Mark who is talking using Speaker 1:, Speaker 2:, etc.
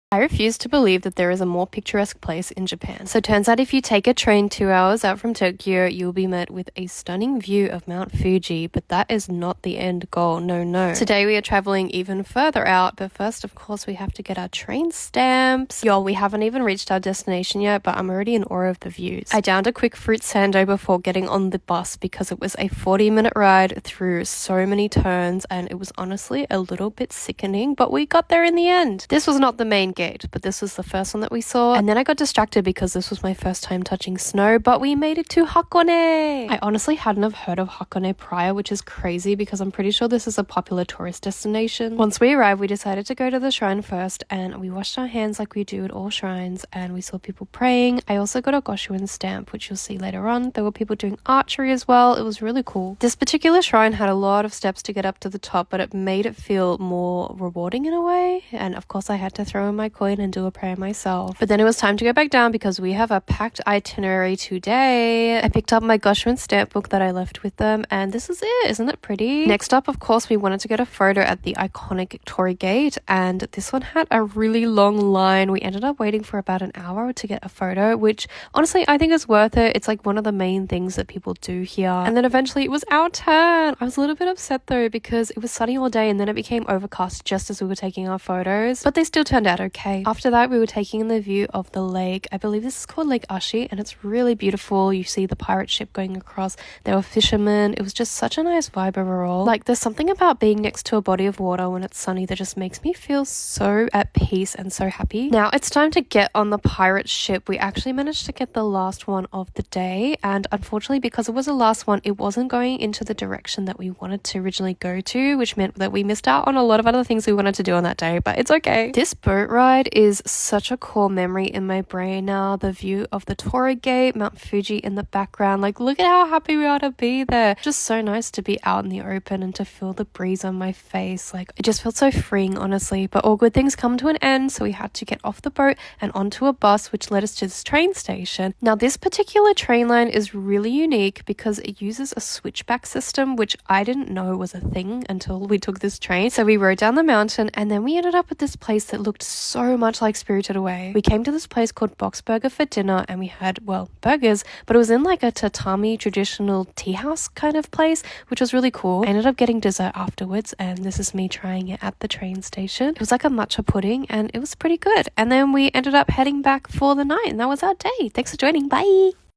Speaker 1: I refuse to believe that there is a more picturesque place in Japan. So turns out if you take a train 2 hours out from Tokyo, you'll be met with a stunning view of Mount Fuji, but that is not the end goal, no. Today we are traveling even further out, but first of course we have to get our train stamps. Y'all, we haven't even reached our destination yet, but I'm already in awe of the views. I downed a quick fruit sando before getting on the bus because it was a 40-minute ride through so many turns, and it was honestly a little bit sickening, but we got there in the end. This was not the main gate, but this was the first one that we saw, and then I got distracted because this was my first time touching snow, but we made it to Hakone. I honestly hadn't have heard of Hakone prior, which is crazy because I'm pretty sure this is a popular tourist destination. Once we arrived, we decided to go to the shrine first, and we washed our hands like we do at all shrines, and we saw people praying. I also got a Goshuin stamp, which you'll see later on. There were people doing archery as well. It was really cool. This particular shrine had a lot of steps to get up to the top, but it made it feel more rewarding in a way, and of course I had to throw in my coin and do a prayer myself. But then it was time to go back down because we have a packed itinerary today. I picked up my Goshuin stamp book that I left with them, and this is it. Isn't it pretty? Next up, of course, we wanted to get a photo at the iconic Torii Gate, and this one had a really long line. We ended up waiting for about an hour to get a photo, which honestly I think is worth it. It's like one of the main things that people do here. And then eventually it was our turn. I was a little bit upset though because it was sunny all day and then it became overcast just as we were taking our photos, but they still turned out okay. After that, we were taking in the view of the lake. I believe this is called Lake Ashi, and it's really beautiful. You see the pirate ship going across. There were fishermen. It was just such a nice vibe overall. Like, there's something about being next to a body of water when it's sunny that just makes me feel so at peace and so happy. Now it's time to get on the pirate ship. We actually managed to get the last one of the day, and unfortunately because it was the last one, it wasn't going into the direction that we wanted to originally go to, which meant that we missed out on a lot of other things we wanted to do on that day, but it's okay. This boat ride is such a core memory in my brain now. The view of the Torii Gate, Mount Fuji in the background, like look at how happy we are to be there. Just so nice to be out in the open and to feel the breeze on my face. Like, it just felt so freeing, honestly. But all good things come to an end, so we had to get off the boat and onto a bus, which led us to this train station. Now this particular train line is really unique because it uses a switchback system, which I didn't know was a thing until we took this train. So we rode down the mountain and then we ended up at this place that looked so much like Spirited Away. We came to this place called Box Burger for dinner, and we had, well, burgers, but it was in like a tatami traditional tea house kind of place, which was really cool. I ended up getting dessert afterwards, and this is me trying it at the train station. It was like a matcha pudding and it was pretty good. And then we ended up heading back for the night, and that was our day. Thanks for joining. Bye.